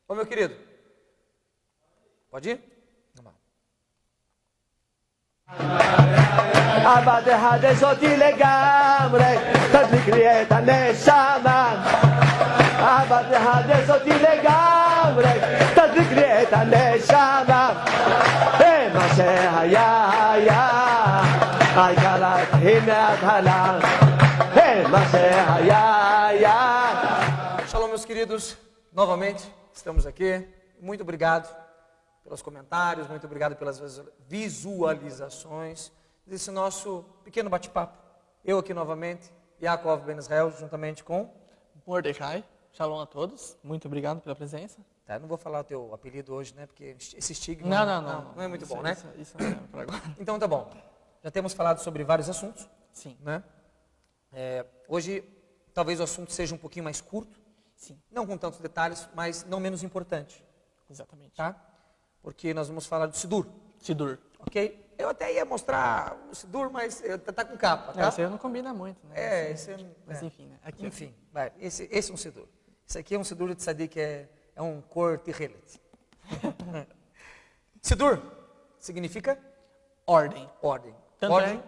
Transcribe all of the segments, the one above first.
Ô, meu querido, pode ir? Vamos lá. אהבת תחדש אותי לגמרי, תדליק לי את הנשמה. אהבת תחדש אותי לגמרי, תדליק לי את הנשמה. מה שהיה היה, העיקר להתחיל מההתחלה. מה שהיה היה. Shalom, meus queridos, novamente estamos aqui. Muito obrigado pelos comentários, muito obrigado pelas visualizações desse nosso pequeno bate-papo. Eu aqui novamente, Yaakov Ben Israel, juntamente com Mordecai. Shalom a todos. Muito obrigado pela presença. Tá, não vou falar o teu apelido hoje, né? Porque esse estigma não é muito bom, né? Isso não é para agora. Então tá bom. Já temos falado sobre vários assuntos. Sim. Né? Hoje, talvez o assunto seja um pouquinho mais curto. Sim. Não com tantos detalhes, mas não menos importante. Exatamente. Tá? Porque nós vamos falar do Sidur. Sidur. Ok? Eu até ia mostrar o Sidur, mas tá com capa, tá? Esse aí não combina muito, né? Mas enfim, né? Aqui, enfim, vai. Esse é um Sidur. Esse aqui é um Sidur de Tzadik, que é um cor Tichelet. Sidur significa ordem. Ordem. Tanto ordem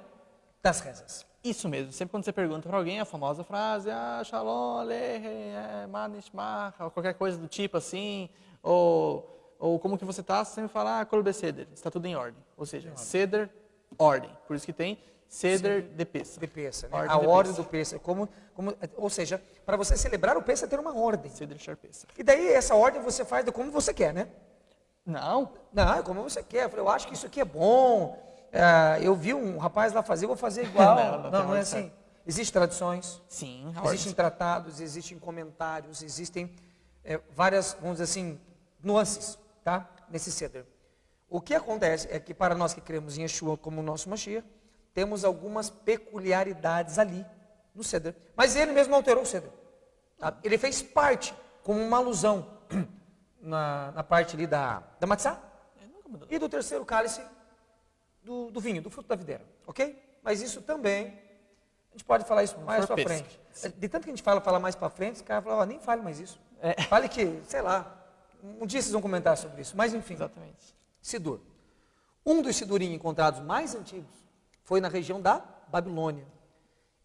das rezas. Isso mesmo. Sempre quando você pergunta para alguém a famosa frase, Shalom, Aleichem, Manishmach, ou qualquer coisa do tipo assim, ou como que você está, você sempre fala, Kol Beseder, está tudo em ordem. Ou seja, Seder, ordem. Por isso que tem Seder de Pessa. De Pessa, né? Ordem A de ordem Pessa. do Pessa. Ou seja, para você celebrar o Pessa, tem uma ordem. Seder Shar Pessa. E daí essa ordem você faz de como você quer, né? Não. Não, é como você quer. Eu falei, eu acho que isso aqui é bom. Eu vi um rapaz lá fazer, eu vou fazer igual. não é assim. Existem tradições. Sim. Existem tratados, existem comentários, existem várias, vamos dizer assim, nuances, tá? Nesse Seder. O que acontece é que para nós que cremos em Yeshua como nosso Mashiach, temos algumas peculiaridades ali no Seder. Mas ele mesmo não alterou o Seder. Tá? Ele fez parte, como uma alusão, na parte ali da matzá e do terceiro cálice do vinho, do fruto da videira, ok? Mas isso também, a gente pode falar isso mais para frente. De tanto que a gente fala mais para frente, os caras falam, nem fale mais isso. Fale que, sei lá, um dia vocês vão comentar sobre isso, mas enfim. Exatamente. Sidur. Um dos Sidurim encontrados mais antigos foi na região da Babilônia,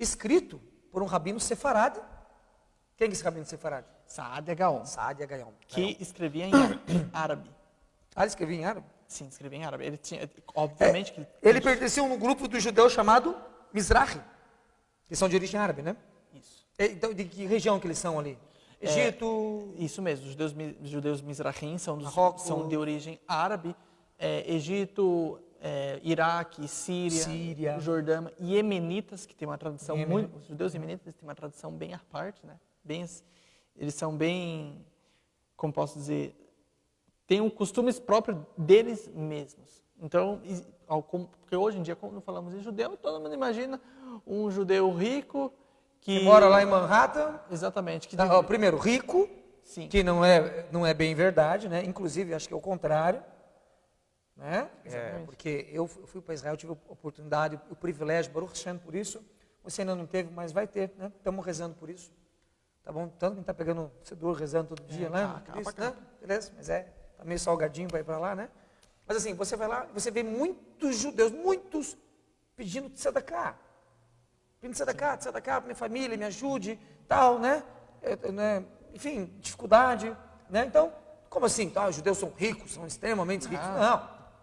escrito por um rabino sefarade. Quem é esse rabino sefarade? Saadia Gaon. Saadia Gaon. Que escrevia em árabe. Ele escrevia em árabe? Sim, escrevia em árabe. Ele tinha, obviamente que... Ele pertencia a um grupo dos judeus chamado Mizrahi, que são de origem árabe, né? Isso. Então, de que região que eles são ali? Egito? Isso mesmo, os judeus Mizrahim são de origem árabe. Egito, Iraque, Síria, Jordânia, Iemenitas, que tem uma tradição muito... Os judeus iemenitas têm uma tradição bem à parte, né? Eles são bem, como posso dizer, têm costumes próprios deles mesmos. Então, porque hoje em dia, quando falamos em judeu, todo mundo imagina um judeu rico que mora lá em Manhattan. Exatamente. Primeiro, rico, sim, que não é bem verdade, né? Inclusive, acho que é o contrário. Né? Porque eu fui para Israel, tive a oportunidade, o privilégio, Baruch Hashem, por isso. Você ainda não teve, mas vai ter, né? Estamos rezando por isso. Tá bom? Tanto que está pegando Sidur, rezando todo dia, né? Né? Beleza? Mas tá meio salgadinho para ir para lá, né? Mas assim, você vai lá, você vê muitos judeus, muitos pedindo tzedakah. Pedindo tzedakah, minha família, me ajude, tal, né? Enfim, dificuldade, né? Então, como assim? Os judeus são ricos, são extremamente ricos.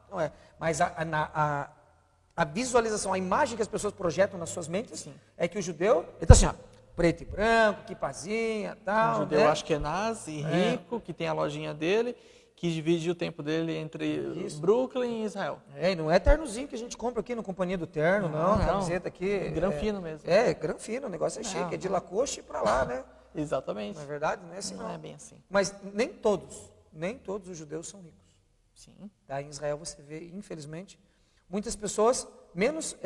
Não é. Mas a visualização, a imagem que as pessoas projetam nas suas mentes é que o judeu, ele está assim, preto e branco, quipazinha, tal. Um judeu Ashkenaz e rico, que tem a lojinha dele, que divide o tempo dele entre Brooklyn e Israel. Não é ternozinho que a gente compra aqui no Companhia do Terno, não. Camiseta aqui. Granfino mesmo. Granfino, o negócio é chique, é de Lacoste para lá, né? Exatamente. Na verdade, não é assim, não é bem assim. Mas nem todos os judeus são ricos. Sim. Tá? Em Israel você vê, infelizmente, muitas pessoas menos,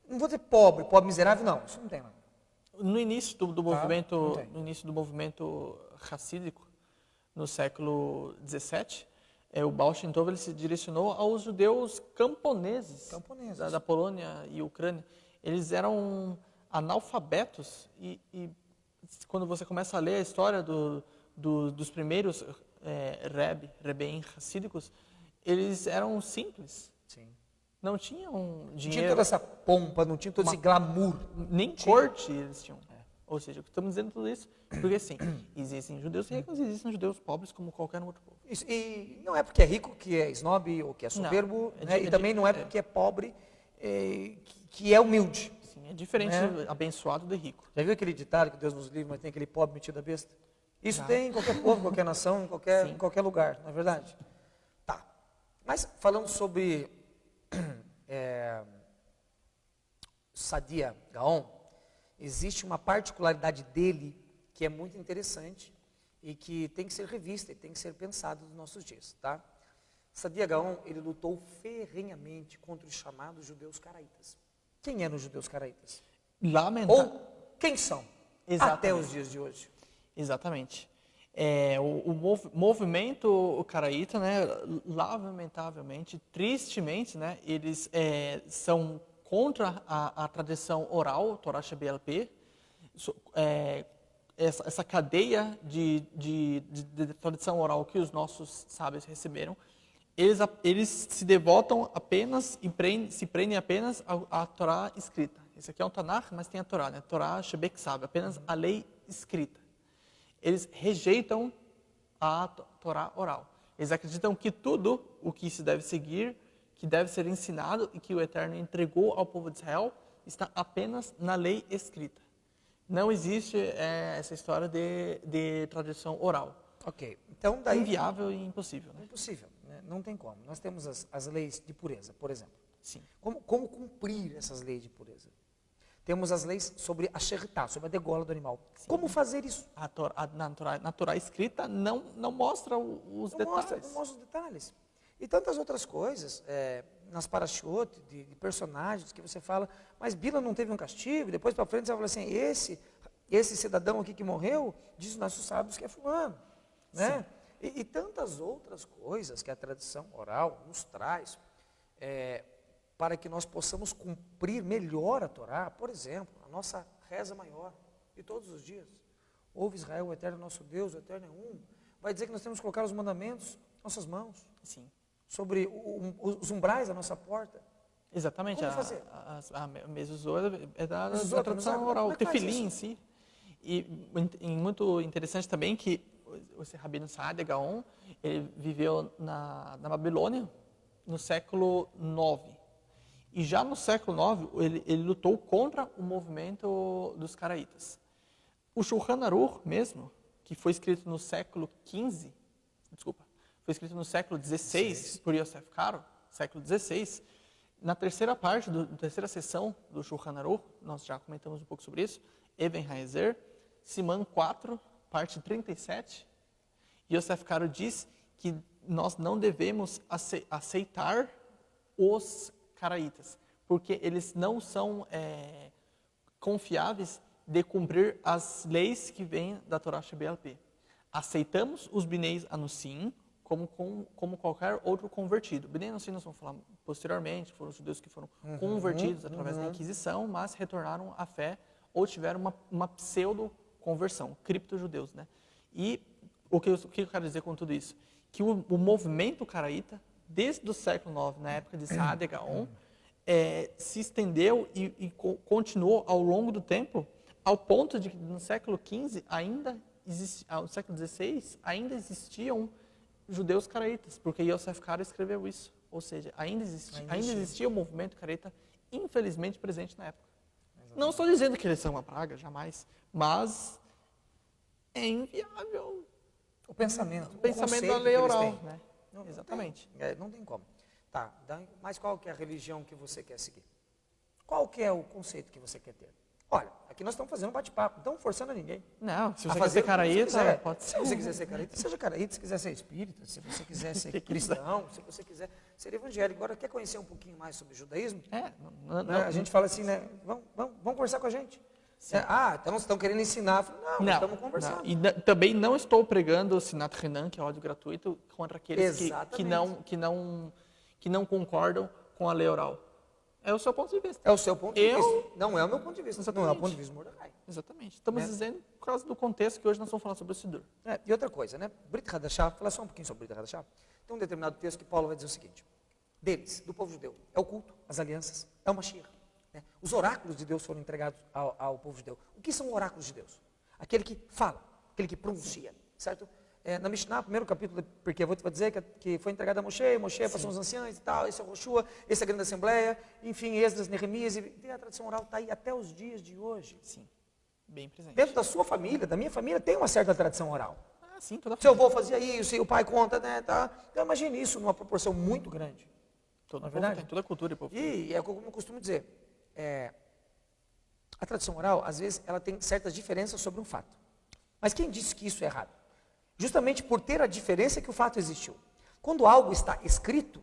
não vou dizer pobre miserável, não, isso não tem lá. No início do movimento racídico, no século XVII, o Baal Shem Tov ele se direcionou aos judeus camponeses. Da Polônia e Ucrânia. Eles eram analfabetos e quando você começa a ler a história dos primeiros Rebbeim Hassídicos, eles eram simples. Sim. Não tinham Não dinheiro. tinha toda essa pompa, não tinha todo esse glamour. Nem corte eles tinham. Ou seja, estamos dizendo tudo isso porque, assim, existem judeus ricos e existem judeus pobres como qualquer outro povo. Isso, e não é porque é rico que é snob ou que é soberbo, né? E também não é porque é pobre que é humilde. Sim, é diferente abençoado de rico. Já viu aquele ditado que Deus nos livre, mas tem aquele pobre metido a besta? Isso tem em qualquer povo, em qualquer nação, em qualquer lugar, não é verdade? Tá. Mas falando sobre Sadia Gaon, existe uma particularidade dele que é muito interessante e que tem que ser revista e tem que ser pensado nos nossos dias, tá? Sadia Gaon, ele lutou ferrenhamente contra os chamados judeus caraítas. Quem eram os judeus caraítas? Ou quem são? Até os dias de hoje. Exatamente. O movimento caraíta, né, lamentavelmente, tristemente, né, eles são contra a tradição oral, Torá Shebel-Peh, essa cadeia de tradição oral que os nossos sábios receberam. Eles se devotam apenas e se prendem apenas à Torá escrita. Esse aqui é um Tanakh, mas tem a Torá, né? Torá Shebeksav, apenas a lei escrita. Eles rejeitam a Torá oral. Eles acreditam que tudo o que se deve seguir, que deve ser ensinado e que o Eterno entregou ao povo de Israel, está apenas na lei escrita. Não existe essa história de tradição oral. Ok, então daí... Inviável e impossível. Né? Impossível, né? Não tem como. Nós temos as leis de pureza, por exemplo. Sim. Como cumprir essas leis de pureza? Temos as leis sobre a sheritá, sobre a degola do animal. Sim. Como fazer isso? Na Torá escrita não mostra os detalhes. Não mostra os detalhes. E tantas outras coisas, nas parashot, de personagens que você fala, mas Bila não teve um castigo, depois para frente você fala assim, esse cidadão aqui que morreu, diz os nossos sábios que é fulano. Né? E tantas outras coisas que a tradição oral nos traz, para que nós possamos cumprir melhor a Torá. Por exemplo, a nossa reza maior de todos os dias. Ouve Israel, o Eterno é nosso Deus, o Eterno é um. Vai dizer que nós temos que colocar os mandamentos em nossas mãos. Sim. Sobre os umbrais da nossa porta. Exatamente. Como fazer? A mezuzô é da tradição oral, o tefilim em si. E muito interessante também que esse Rabino Sadia Gaon, ele viveu na Babilônia no século IX. E já no século IX, ele lutou contra o movimento dos caraítas. O Shulchan Aruch mesmo, que foi escrito no século XV, foi escrito no século XVI por Yosef Karo, século XVI, na terceira parte, terceira seção do Shulchan Aruch, nós já comentamos um pouco sobre isso, Eben Haezer, Siman 4, parte 37, Yosef Karo diz que nós não devemos aceitar os caraítas, porque eles não são confiáveis de cumprir as leis que vêm da Torá Shebel-Peh. Aceitamos os Bnei Anusim como qualquer outro convertido. Bnei Anusim nós vamos falar posteriormente, foram os judeus que foram convertidos através da Inquisição, mas retornaram à fé ou tiveram uma pseudo-conversão, cripto-judeus. Né? E o que eu quero dizer com tudo isso? Que o movimento caraíta, desde o século IX, na época de Sadia Gaon, se estendeu e continuou ao longo do tempo, ao ponto de que no século XV, no século XVI, ainda existiam judeus caraítas, porque Yosef Karo escreveu isso. Ou seja, ainda existia o movimento caraíta, infelizmente, presente na época. Exatamente. Não estou dizendo que eles são uma praga, jamais, mas é inviável. O pensamento Da lei oral. Né? Exatamente. Não tem como. Tá, mas qual que é a religião que você quer seguir? Qual que é o conceito que você quer ter? Olha, aqui nós estamos fazendo um bate-papo, não estamos forçando a ninguém. Não, se você quer ser caraíta, pode ser. Se você quiser ser caraíta, seja caraíta. Se quiser ser espírita, se você quiser ser cristão, se você quiser ser evangélico. Agora, quer conhecer um pouquinho mais sobre o judaísmo? A gente fala assim, né? Vamos conversar com a gente. Então vocês estão querendo ensinar. Não, estamos conversando. E também não estou pregando o Sinat Renan, que é ódio gratuito, contra aqueles que não concordam com a lei oral. É o seu ponto de vista. É o seu ponto de vista. Não é o meu ponto de vista. Não é o ponto de vista de Mordecai. Exatamente. Estamos dizendo por causa do contexto que hoje nós vamos falar sobre o Sidur. E outra coisa, né? Brit Hadashah, falar só um pouquinho sobre Brit Hadashah. Tem um determinado texto que Paulo vai dizer o seguinte: deles, do povo judeu, é o culto, as alianças, é o Mashiach. Né? Os oráculos de Deus foram entregados ao povo judeu. O que são oráculos de Deus? Aquele que fala, aquele que pronuncia, certo? Na Mishnah, primeiro capítulo, porque eu vou te dizer que foi entregado a Moshe passou os anciãos e tal, esse é o Roshua, esse é a grande assembleia, enfim, Esdras, Neemias, e a tradição oral está aí até os dias de hoje. Sim, bem presente. Dentro da sua família, da minha família, tem uma certa tradição oral. Sim, toda Seu avô fazia isso, e o pai conta, né, tá? Então imagine isso numa proporção muito grande. Toda não é verdade? Tem toda a cultura e povo. E é como eu costumo dizer, a tradição oral, às vezes, ela tem certas diferenças sobre um fato. Mas quem disse que isso é errado? Justamente por ter a diferença que o fato existiu. Quando algo está escrito,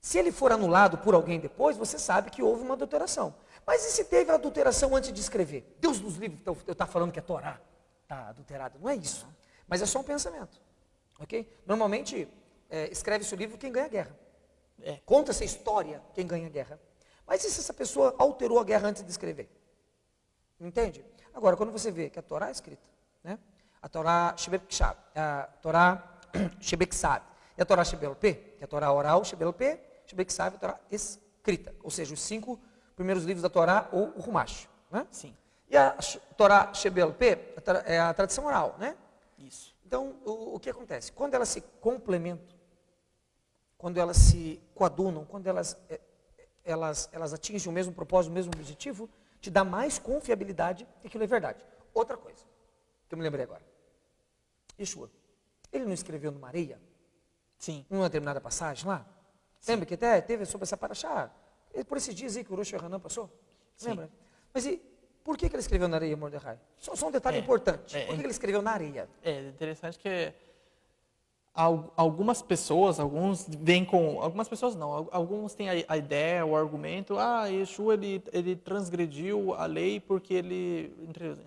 se ele for anulado por alguém depois, você sabe que houve uma adulteração. Mas e se teve adulteração antes de escrever? Deus nos livre, eu estou falando que a Torá está adulterada. Não é isso. Mas é só um pensamento. Ok? Normalmente, escreve-se o livro quem ganha a guerra. Conta-se a história quem ganha a guerra. Mas e se essa pessoa alterou a guerra antes de escrever? Entende? Agora, quando você vê que a Torá é escrita, né? A Torá Shebekshab, a Torá Shebekshab e a Torá Shebel-Pé, que é a Torá oral Shebel-Pé, Shebekshab é a Torá escrita, ou seja, os 5 primeiros livros da Torá ou o Rumash, né? Sim. E a Torá Shebel-Pé é a tradição oral, né? Isso. Então, o que acontece? Quando elas se complementam, quando elas se coadunam, quando elas atingem o mesmo propósito, o mesmo objetivo, te dá mais confiabilidade que aquilo é verdade. Outra coisa, que eu me lembrei agora. Yeshua, ele não escreveu numa areia? Sim. Numa determinada passagem lá? Sim. Lembra que até teve sobre essa paraxá? Por esses dias aí que o Rosh Hashanah passou? Sim. Lembra? Mas e por que ele escreveu na areia, Mordecai? Só um detalhe importante. Por que ele escreveu na areia? É interessante que algumas pessoas, alguns têm a ideia, o argumento, Yeshua ele transgrediu a lei porque ele,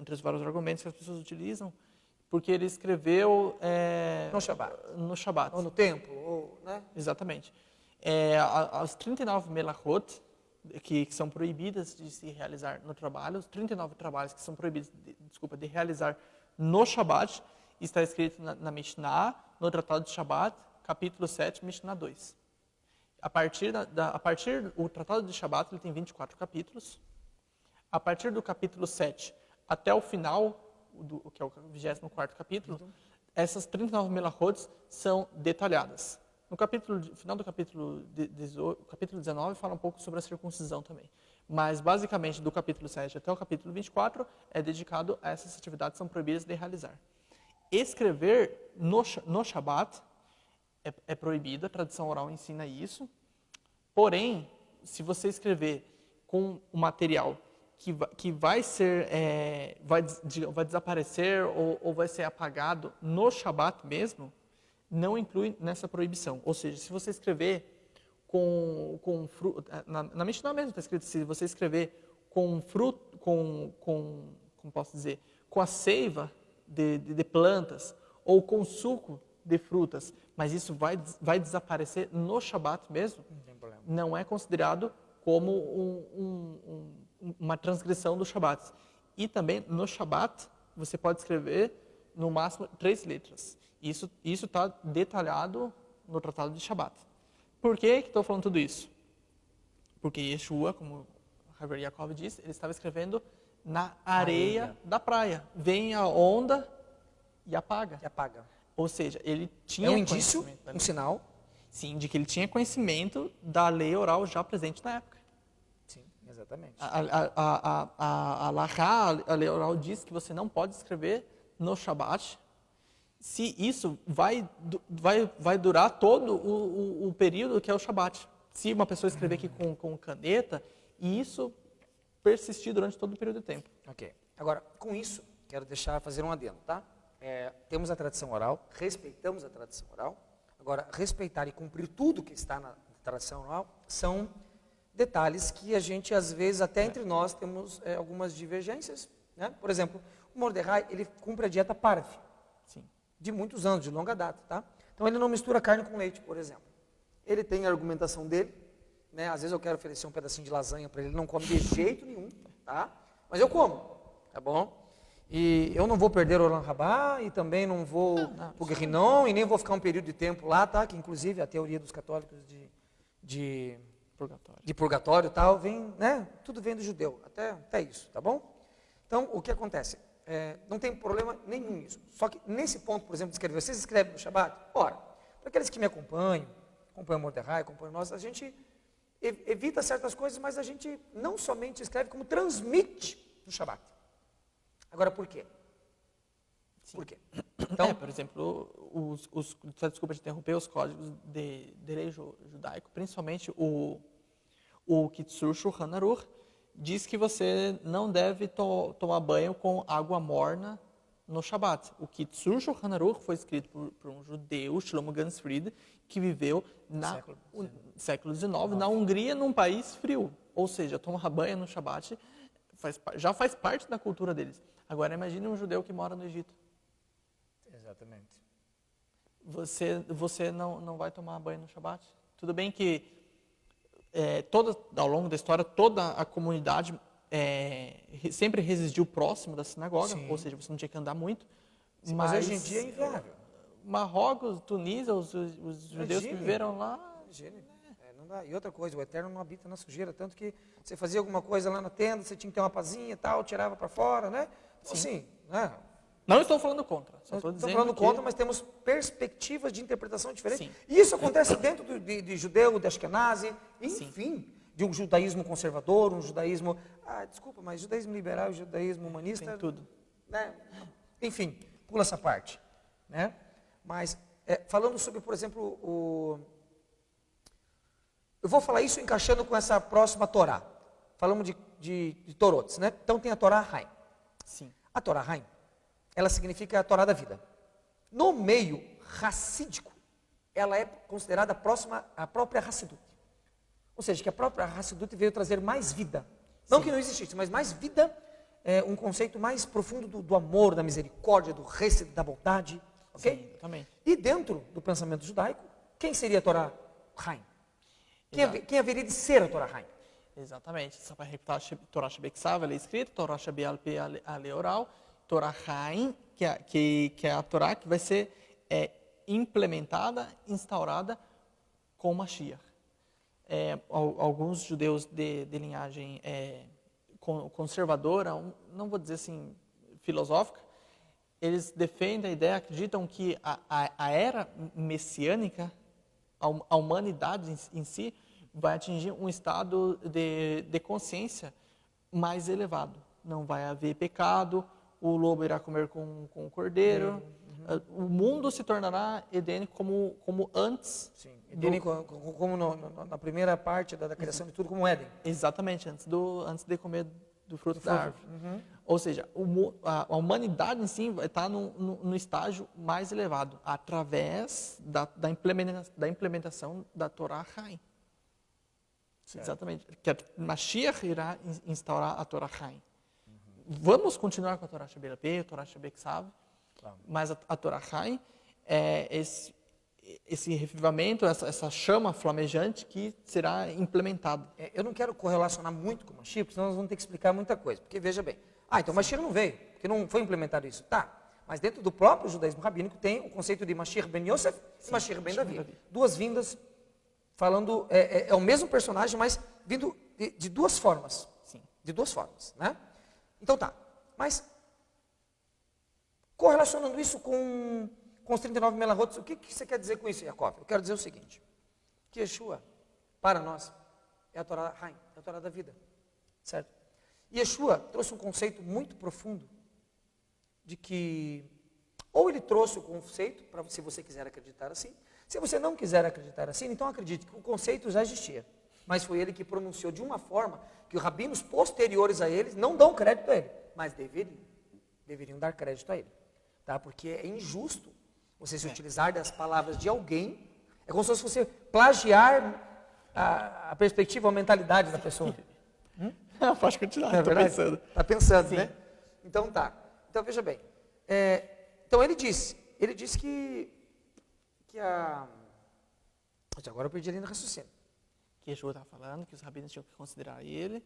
entre os vários argumentos que as pessoas utilizam, porque ele escreveu no Shabat. Ou no templo, ou, né? Exatamente. As 39 melachot, que são proibidas de se realizar no trabalho, os 39 trabalhos que são proibidos de realizar no Shabat, está escrito na Mishnah, no Tratado de Shabat, capítulo 7, Mishnah 2. O Tratado de Shabat ele tem 24 capítulos. A partir do capítulo 7 até o final, que é o 24º capítulo, essas 39 melachot são detalhadas. No final do capítulo 19 fala um pouco sobre a circuncisão também. Mas, basicamente, do capítulo 7 até o capítulo 24 é dedicado a essas atividades que são proibidas de realizar. Escrever no Shabat é proibido, a tradição oral ensina isso. Porém, se você escrever com um material que vai desaparecer ou vai ser apagado no Shabat mesmo, não inclui nessa proibição. Ou seja, se você escrever com fruto, na Mishnah mesmo está escrito, se você escrever com fruto, como posso dizer, com a seiva de plantas ou com suco de frutas, mas isso vai desaparecer no Shabat mesmo, não é considerado como uma transgressão do Shabat. E também no Shabat você pode escrever no máximo 3 letras. Isso está detalhado no Tratado de Shabat. Por que estou falando tudo isso? Porque Yeshua, como Rabbi Yaakov disse, ele estava escrevendo na areia da praia. Vem a onda e apaga. Ou seja, ele tinha um indício, um sinal. Sim, de que ele tinha conhecimento da lei oral já presente na época. Sim, exatamente. A lei oral diz que você não pode escrever no Shabat, se isso vai durar todo o período que é o Shabat. Se uma pessoa escrever aqui com caneta, e isso persistir durante todo o período de tempo. Ok. Agora, com isso, quero fazer um adendo, tá? Temos a tradição oral, respeitamos a tradição oral. Agora, respeitar e cumprir tudo que está na tradição oral são detalhes que a gente, às vezes, até entre nós, temos algumas divergências. Né? Por exemplo, o Mordecai, ele cumpre a dieta parve. Sim. De muitos anos, de longa data, tá? Então, ele não mistura carne com leite, por exemplo. Ele tem a argumentação dele, né? Às vezes eu quero oferecer um pedacinho de lasanha para ele, não come de jeito nenhum, tá? Mas eu como. tá bom? E eu não vou perder o Olam Rabá e também não vou pro Guerrinon e nem vou ficar um período de tempo lá, tá? Que inclusive a teoria dos católicos de purgatório e tal, vem, né? Tudo vem do judeu, até isso, tá bom? Então, o que acontece? Não tem problema nenhum nisso. Só que nesse ponto, por exemplo, de escrever, vocês escrevem no Shabat? Ora, para aqueles que me acompanham o Mordecai, acompanham nós, a gente evita certas coisas, mas a gente não somente escreve, como transmite no Shabat. Agora, por quê? Sim. Por quê? Então, por exemplo, desculpa te interromper, os códigos de direito judaico, principalmente o Kitzur Shulchan Aruch, diz que você não deve tomar banho com água morna no Shabat. O Kitzur Shulchan Aruch foi escrito por um judeu, Shlomo Gansfried, que viveu no século XIX, na Hungria, num país frio. Ou seja, tomar banho no Shabat já faz parte da cultura deles. Agora, imagine um judeu que mora no Egito. exatamente. Você não vai tomar banho no Shabat? Tudo bem que ao longo da história, toda a comunidade sempre resistiu próximo da sinagoga, Sim. ou seja, você não tinha que andar muito. Sim, mas hoje em dia é inviável. Marrocos, Tunísia, os judeus que viveram lá... Imagine. Não dá. E outra coisa, o Eterno não habita na sujeira, tanto que você fazia alguma coisa lá na tenda, você tinha que ter uma pazinha e tal, tirava para fora, né? Então, assim, né? Não estou falando contra. Só Não estou estou dizendo falando que... contra, mas temos perspectivas de interpretação diferentes. Sim. E isso acontece dentro de judeu, de Ashkenazi, enfim, de um judaísmo conservador, um judaísmo... desculpa, mas judaísmo liberal e judaísmo humanista... Tem tudo. Né? Enfim, pula essa parte. Né? Mas, falando sobre, por exemplo, eu vou falar isso encaixando com essa próxima Torá. Falamos de Torotes, né? Então tem a Torá Haim. Sim. A Torá Haim, ela significa a Torá da vida. No meio racídico, ela é considerada próxima à própria Hassidut. Ou seja, que a própria Hassidut veio trazer mais vida. Não Sim. que não existisse, mas mais vida, um conceito mais profundo do amor, da misericórdia, do hesed, da bondade. Ok? Sim, também. E dentro do pensamento judaico, quem seria a Torá Haim? Quem haveria de ser a Torá Haim? Exatamente. Só para repetir, Torá Shebeksav, ela é escrita, Torá Shebealpe, ela é oral, Torá Haim, que é a Torá que vai ser implementada, instaurada com Mashiach. Alguns judeus de linhagem conservadora, não vou dizer assim, filosófica, eles defendem a ideia, acreditam que a era messiânica, a humanidade em si, vai atingir um estado de consciência mais elevado. Não vai haver pecado, o lobo irá comer com o cordeiro, o mundo se tornará edênico como antes. Sim, edênico como na primeira parte da criação de tudo, como Éden. Exatamente, antes de comer do fruto da árvore. Ou seja, a humanidade em si vai estar no estágio mais elevado, através da implementação da Torá Haim. Exatamente. Que a Mashiach irá instaurar a Torá Haim. Vamos continuar com a Torá Shebelapeh, a Torá Shebeksav, mas a Torá Haim é esse revivamento, essa chama flamejante que será implementada. Eu não quero correlacionar muito com o Mashiach, porque senão nós vamos ter que explicar muita coisa. Porque veja bem, então o Mashiach não veio, porque não foi implementado isso. Tá, mas dentro do próprio judaísmo rabínico tem o conceito de Mashiach ben Yosef e Mashiach ben Davi. Duas vindas, falando, é o mesmo personagem, mas vindo de duas formas. Sim. De duas formas, né? Então tá, mas correlacionando isso com os 39 melahotes, o que você quer dizer com isso, Yaakov? Eu quero dizer o seguinte, que Yeshua, para nós, é a Torá Haim, é a Torá da vida, certo? E Yeshua trouxe um conceito muito profundo, de que, ou ele trouxe o conceito, se você quiser acreditar assim, se você não quiser acreditar assim, então acredite que o conceito já existia, mas foi ele que pronunciou de uma forma que os rabinos posteriores a eles não dão crédito a ele, mas deveriam dar crédito a ele, tá? Porque é injusto você se utilizar das palavras de alguém, é como se fosse você plagiar a perspectiva, a mentalidade da pessoa. Pode continuar, Estou pensando. Está pensando, Sim. né? Então tá. Então veja bem. Então ele disse que agora eu perdi a linha do raciocínio. Que Yeshua está falando, que os rabinos tinham que considerar ele.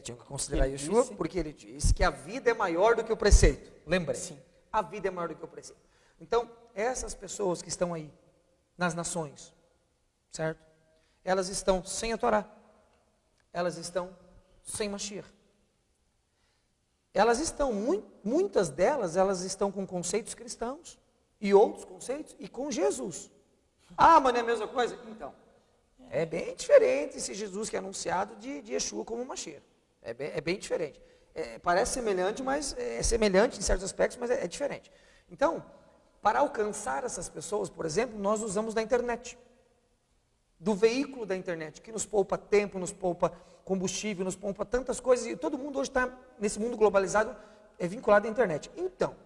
Tinham que considerar Yeshua, porque ele disse que a vida é maior do que o preceito. Lembrem? Sim. A vida é maior do que o preceito. Então, essas pessoas que estão aí, nas nações, certo? Elas estão sem a Torá. Elas estão sem Mashiach. Elas estão, muitas delas, elas estão com conceitos cristãos. E outros conceitos, e com Jesus. Ah, mas não é a mesma coisa? Então, é bem diferente esse Jesus que é anunciado de Yeshua como Mashiach. É bem diferente. Parece semelhante, mas é semelhante em certos aspectos, mas é diferente. Então, para alcançar essas pessoas, por exemplo, nós usamos da internet. Do veículo da internet, que nos poupa tempo, nos poupa combustível, nos poupa tantas coisas. E todo mundo hoje está, nesse mundo globalizado, vinculado à internet. Então,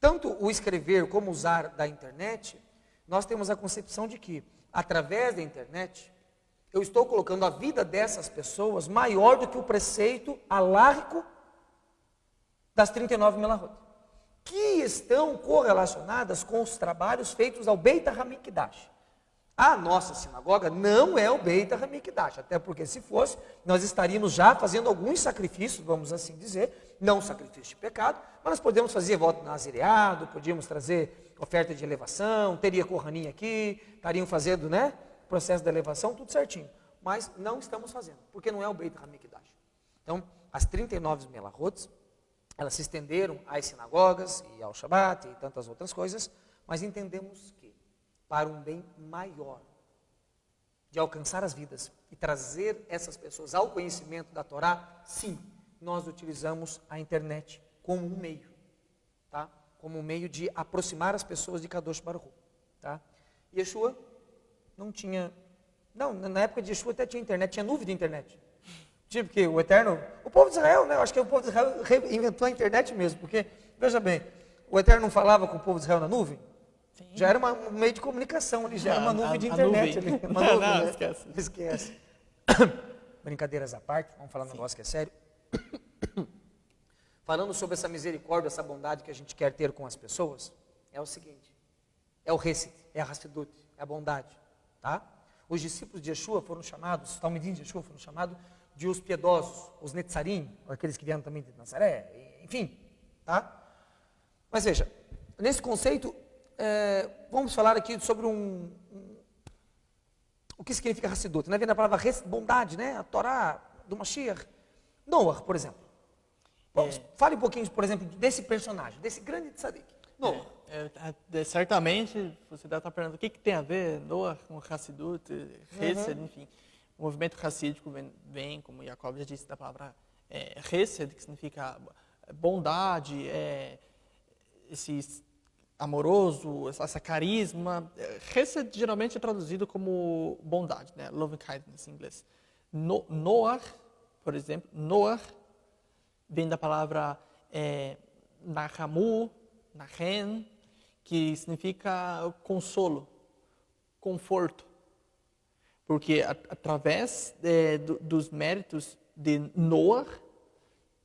tanto o escrever como usar da internet, nós temos a concepção de que, através da internet, eu estou colocando a vida dessas pessoas maior do que o preceito alárrico das 39 Melahot, que estão correlacionadas com os trabalhos feitos ao Beit HaMikdash. A nossa sinagoga não é o Beit HaMikdash, até porque se fosse, nós estaríamos já fazendo alguns sacrifícios, vamos assim dizer, não sacrifício de pecado, mas nós podemos fazer voto nazireado, podíamos trazer oferta de elevação, teria Kohanim aqui, estariam fazendo, processo de elevação, tudo certinho. Mas não estamos fazendo, porque não é o Beit HaMikdash. Então, as 39 Melahot, elas se estenderam às sinagogas e ao Shabat e tantas outras coisas, mas entendemos que, para um bem maior, de alcançar as vidas e trazer essas pessoas ao conhecimento da Torá, sim, nós utilizamos a internet como um meio, tá? Como um meio de aproximar as pessoas de Kadosh Baruch Hu, tá? Yeshua não tinha, na época de Yeshua até tinha internet, tinha nuvem de internet. Tipo que o Eterno, o povo de Israel, eu acho que o povo de Israel inventou a internet mesmo, porque, veja bem, o Eterno não falava com o povo de Israel na nuvem? Sim. Já era um meio de comunicação ali, já era uma nuvem de internet ali. Uma nuvem, esquece. Esquece. Brincadeiras à parte, vamos falar um negócio que é sério. Falando sobre essa misericórdia, essa bondade que a gente quer ter com as pessoas, é o seguinte, é o Hesed, é a Hassidut, é a bondade, tá? Os discípulos de Yeshua foram chamados, os talmidim de Yeshua foram chamados de os piedosos, os netzarim, aqueles que vieram também de Nazaré, enfim, tá? Mas veja, nesse conceito, vamos falar aqui sobre o que significa Hassidut, Vem da palavra bondade, A Torá do Mashiach. Noah, por exemplo. Fale um pouquinho, por exemplo, desse personagem, desse grande tzadik. Noah. Certamente, você deve estar perguntando o que tem a ver Noah com Hassidut, Hesed, enfim. O movimento hassídico vem, como Jacob já disse, da palavra Hesed, que significa bondade, esse amoroso, essa carisma. Hesed geralmente é traduzido como bondade, loving kindness em inglês. Noah, por exemplo, Noah vem da palavra Nahamu, Nahen, que significa consolo, conforto. Porque através dos méritos de Noah,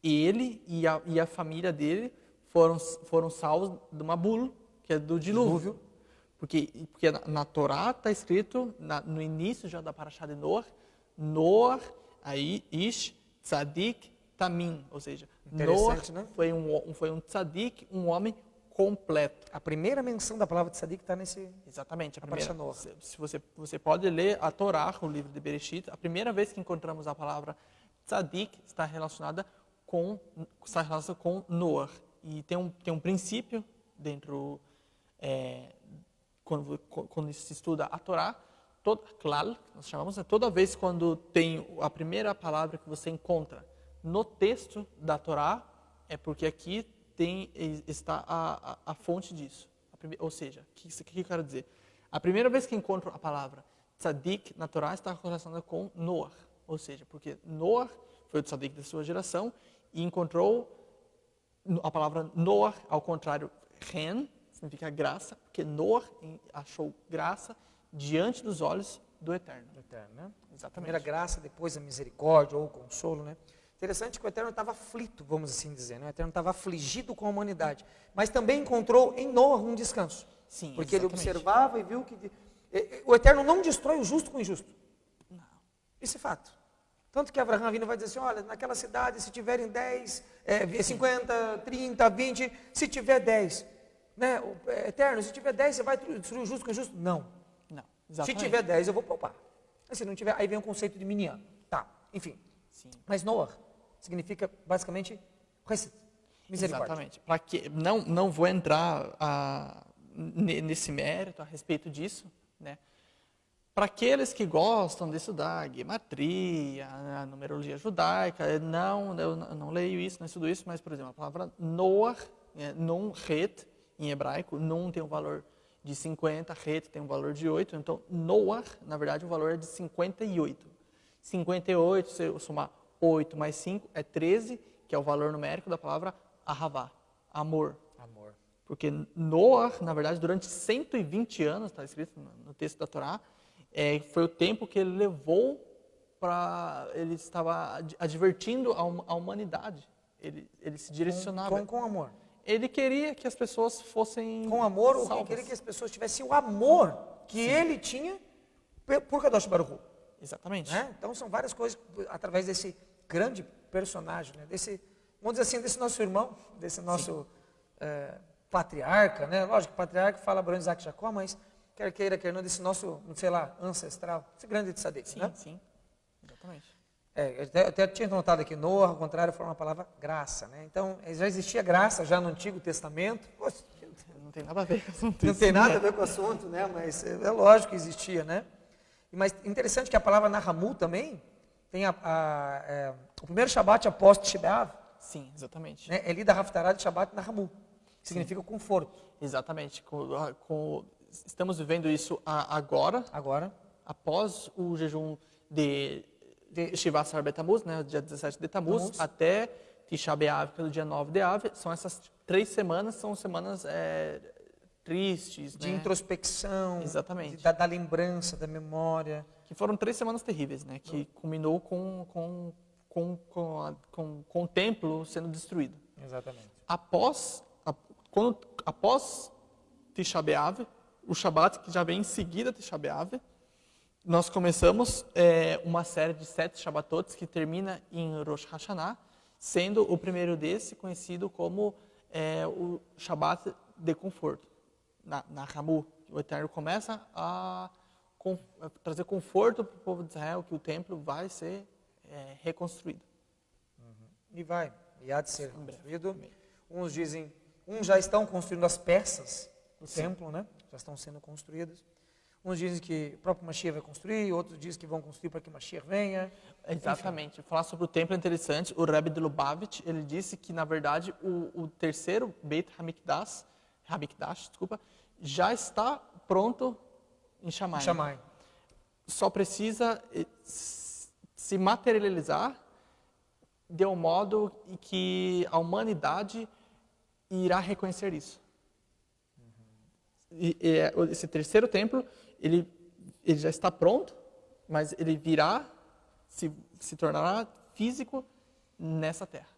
ele e a família dele foram salvos de uma bula, que é do dilúvio. Porque na Torá está escrito, no início já da Parashá de Noah, aí Ish, Tzadik, Tamim, ou seja, Noah foi um tzadik, um homem completo. A primeira menção da palavra tzadik está nesse... Exatamente, a primeira. Se você pode ler a Torá, o livro de Bereshit, a primeira vez que encontramos a palavra tzadik está relacionada com Noah. E tem um princípio dentro, quando se estuda a Torá, klal, nós chamamos, toda vez quando tem a primeira palavra que você encontra no texto da Torá, é porque aqui está a fonte disso. Ou seja, o que eu quero dizer? A primeira vez que encontro a palavra tzadik na Torá está relacionada com Noah. Ou seja, porque Noah foi o tzadik da sua geração e encontrou a palavra Noah, ao contrário, ren, significa graça, porque Noah achou graça diante dos olhos do Eterno. Exatamente. Primeira graça, depois a misericórdia ou o consolo, Interessante que o Eterno estava aflito, vamos assim dizer, O Eterno estava afligido com a humanidade, mas também encontrou em Noah um descanso. Sim, porque exatamente. Ele observava e viu que o Eterno não destrói o justo com o injusto. Não. Isso é fato. Tanto que Abraão vindo vai dizer assim, olha, naquela cidade, se tiverem 10, 50, 30, 20, se tiver 10, né, eterno, se tiver 10, você vai destruir o justo com o injusto? Não. Não, Se exatamente. tiver 10, eu vou poupar. Mas se não tiver, aí vem o conceito de miniano. Tá, enfim. Sim. Mas Noah significa, basicamente, misericórdia. Exatamente. Para que não vou entrar nesse mérito a respeito disso, né? Para aqueles que gostam de estudar gematria, a numerologia judaica, eu não leio isso, não estudo isso, mas, por exemplo, a palavra Noah, Nun, Het, em hebraico, Nun tem um valor de 50, Het tem um valor de 8, então Noah, na verdade, o valor é de 58. 58, se eu somar 8 mais 5, é 13, que é o valor numérico da palavra Ahavá, amor. Amor. Porque Noah, na verdade, durante 120 anos, está escrito no texto da Torá, foi o tempo que ele levou ele estava advertindo a humanidade. Ele se direcionava. Com amor. Ele queria que as pessoas fossem Com amor, salvas. ele queria que as pessoas tivessem o amor que ele tinha por Kadosh Baruch Hu. Exatamente. Né? Então são várias coisas através desse grande personagem, né? Vamos dizer assim, desse nosso irmão, desse nosso patriarca, né? Lógico que o patriarca fala Abraão, Isaac e Jacó, mas quer queira, quer não, desse nosso, sei lá, ancestral, esse grande tzadik, Sim, né? sim. Exatamente. Eu até tinha notado aqui, Noah, ao contrário, foi uma palavra graça, né? Então, já existia graça já no Antigo Testamento. Poxa, Não tem nada a ver com o assunto. não tem nada a ver com o assunto, né? Mas é lógico que existia, né? Mas interessante que a palavra Nahamu também tem o primeiro Shabat após Tisha B'Av, Sim, exatamente. né? É lida Haftarah de Shabat Nahamu, que significa conforto. Exatamente. Estamos vivendo isso agora, após o jejum de Shivat Sar Betamuz, né, dia 17 de Tamuz, até Tisha B'Av, pelo dia 9 de Av. São essas 3 semanas, são semanas tristes, De né? introspecção, Exatamente. da lembrança, da memória. Que foram 3 semanas terríveis, né? Que culminou com o templo sendo destruído. Exatamente. Após Tisha B'Av, o Shabat que já vem em seguida Tisha B'Av, nós começamos uma série de 7 Shabbatot que termina em Rosh Hashanah, sendo o primeiro desse conhecido como o Shabat de conforto. Na Hamu, o Eterno começa a trazer conforto para o povo de Israel, que o templo vai ser reconstruído. E há de ser construído. Uns já estão construindo as peças do templo, né? Já estão sendo construídas. Uns dizem que o próprio Mashiach vai construir, outros dizem que vão construir para que Mashiach venha. Exatamente. Falar sobre o templo é interessante. O Rebbe de Lubavitch, ele disse que, na verdade, o terceiro Beit Hamikdash, já está pronto em Shammai. Só precisa se materializar de um modo em que a humanidade irá reconhecer isso. Esse terceiro templo, ele já está pronto, mas ele virá, se tornará físico nessa terra.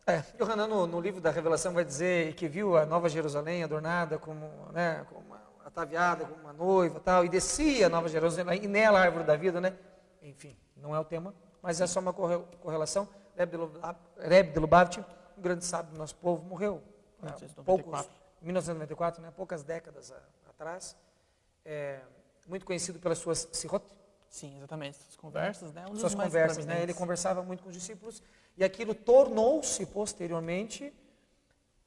Yohanan, no livro da Revelação, vai dizer que viu a Nova Jerusalém adornada como ataviada, como uma noiva tal, e descia a Nova Jerusalém, e nela a árvore da vida, né? Enfim, não é o tema, mas é só uma correlação. Rebbe de Lubavitch, um grande sábio do nosso povo, morreu em 1994, né? Poucas décadas atrás. Muito conhecido pelas suas sirot. Sim, exatamente. Suas conversas, né? Suas conversas, né? Ele conversava muito com os discípulos e aquilo tornou-se posteriormente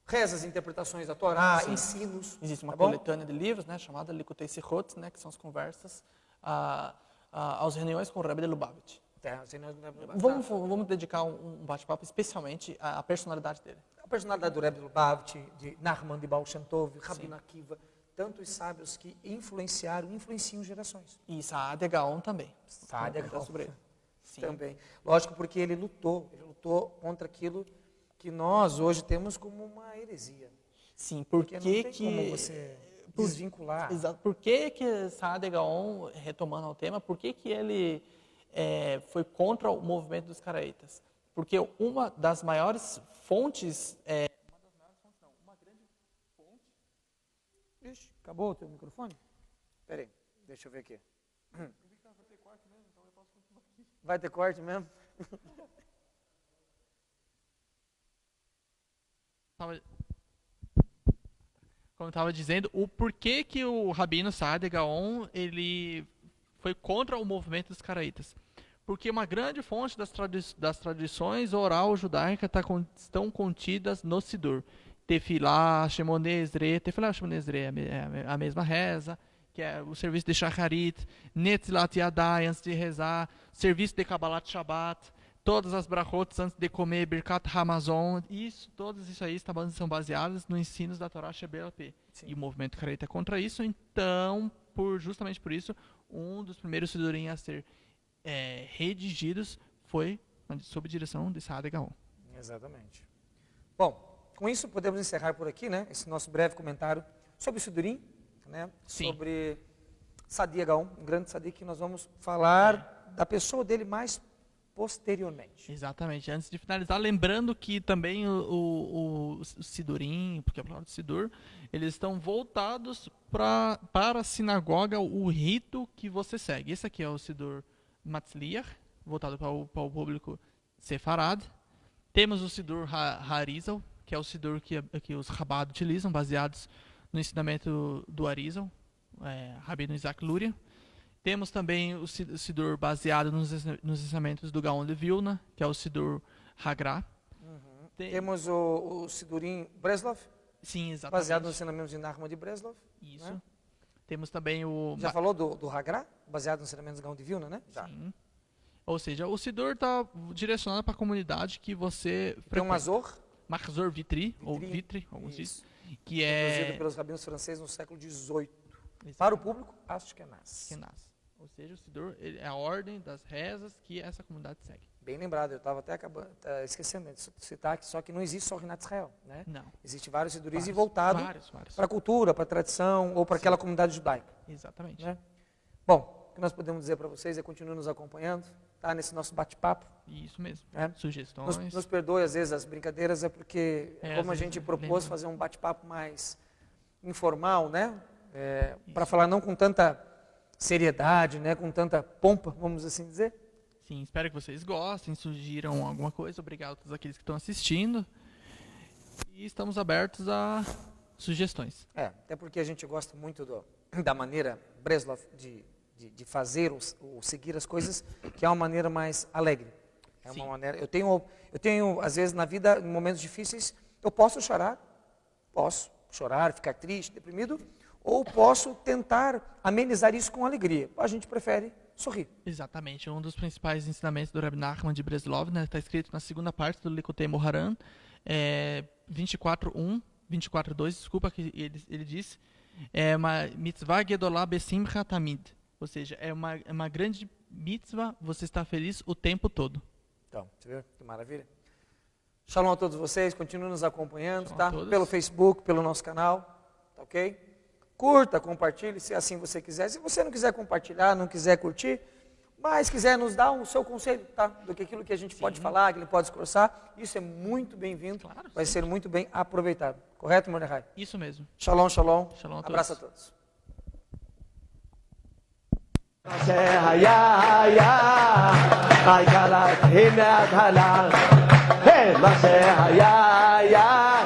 rezas, interpretações da Torá, ensinos. Existe uma coletânea de livros, né? Chamada Likutei Sirot, né? Que são as conversas às reuniões com o Rebbe de Lubavitch. Vamos dedicar um bate-papo especialmente à personalidade dele. A personalidade do Rebbe de Lubavitch, de Nachman de Baal Shem Tov, Rabbi Akiva, tantos sábios que influenciam gerações. E Saadia Gaon também. Saadia Gaon sobre ele. Sim. Também. Lógico, porque ele lutou contra aquilo que nós hoje temos como uma heresia. Sim, porque não tem como você desvincular. Exato. Por que Saadia Gaon, retomando ao tema, por que ele foi contra o movimento dos caraítas? Porque uma das maiores fontes... uma grande fonte... Ixi, acabou o teu microfone? Espera aí, deixa eu ver aqui. Eu vi que vai ter corte mesmo, então eu posso continuar aqui. Vai ter corte mesmo? Como eu estava dizendo, o porquê que o Rabino Saadia Gaon ele foi contra o movimento dos caraítas. Porque uma grande fonte das tradições oral judaica estão contidas no Sidur. Tefilá, Shemone Esrei, Tefilá, Shemone Esrei é a mesma reza, que é o serviço de Shacharit, Netzilat Yadai, antes de rezar, serviço de Kabbalat Shabbat, todas as brachot antes de comer, Birkat Hamazon, todas isso aí são baseadas nos ensinos da Torá Shebel-P. E o movimento caraíta é contra isso, então, justamente por isso, um dos primeiros Sidurim a ser redigidos foi sob direção de Saadia Gaon. Exatamente. Bom, com isso podemos encerrar por aqui, né? Esse nosso breve comentário sobre o Sidurim, né? Sobre Saadia Gaon, um grande Sadi que nós vamos falar da pessoa dele mais posteriormente. Exatamente. Antes de finalizar, lembrando que também o Sidurim, porque é a palavra de Sidur, eles estão voltados para a sinagoga, o rito que você segue. Esse aqui é o Sidur Matzliach, voltado para o público sefarad. Temos o Sidur Harizal, que é o Sidur que os Chabad utilizam, baseados no ensinamento do Arizal, Rabino Isaac Luria. Temos também o Sidur baseado nos ensinamentos do Gaon de Vilna, que é o Sidur Hagra. Temos o Sidurim Breslov. Sim, exatamente. Baseado nos ensinamentos de Nachman de Breslov. Isso. Né? Temos também o... Já falou do Hagra? Baseado nos ensinamentos do Gaon de Vilna, né? Já. Sim. Ou seja, o Sidur está direcionado para a comunidade que você... Tem um Mazor. Mahzor Vitri, ou Vitri, alguns dizem. Que produzido pelos rabinos franceses no século XVIII. Para o público, Ashkenaz. Ou seja, o Sidur é a ordem das rezas que essa comunidade segue. Bem lembrado, eu estava até esquecendo de citar que só que não existe só o Rinat Israel, né? Não. Existem vários Siduris voltados vários. para a cultura, para a tradição ou para aquela comunidade judaica. Exatamente. Né? Bom, o que nós podemos dizer para vocês é continuar nos acompanhando, tá? Nesse nosso bate-papo. Isso mesmo. Né? Sugestões. Nos perdoe às vezes as brincadeiras, é porque como a gente propôs lembra. fazer um bate-papo mais informal, né? Para falar não com tanta seriedade, né? Com tanta pompa, vamos assim dizer. Sim, espero que vocês gostem, sugiram alguma coisa. Obrigado a todos aqueles que estão assistindo. E estamos abertos a sugestões. Até porque a gente gosta muito da maneira Breslov de fazer ou seguir as coisas, que é uma maneira mais alegre. É uma maneira. Eu tenho às vezes na vida, em momentos difíceis, eu posso chorar, ficar triste, deprimido, ou posso tentar amenizar isso com alegria. A gente prefere sorrir. Exatamente. Um dos principais ensinamentos do Rabbi Nachman de Breslov, né, está escrito na segunda parte do Likutei Moharan, 24.1, 24.2, desculpa, que ele diz, uma mitzvah gedolá besimcha tamid. Ou seja, é uma grande mitzvah, você está feliz o tempo todo. Então, você viu? Que maravilha. Shalom a todos vocês, continuem nos acompanhando, Shalom tá? Pelo Facebook, pelo nosso canal, tá ok? Curta, compartilhe, se assim você quiser. Se você não quiser compartilhar, não quiser curtir, mas quiser nos dar o seu conselho, tá? Do que aquilo que a gente pode falar, que ele pode discursar, isso é muito bem-vindo, claro, vai ser muito bem aproveitado. Correto, Mordecai? Isso mesmo. Shalom, shalom. Shalom a todos. Abraço a todos. מה שהיה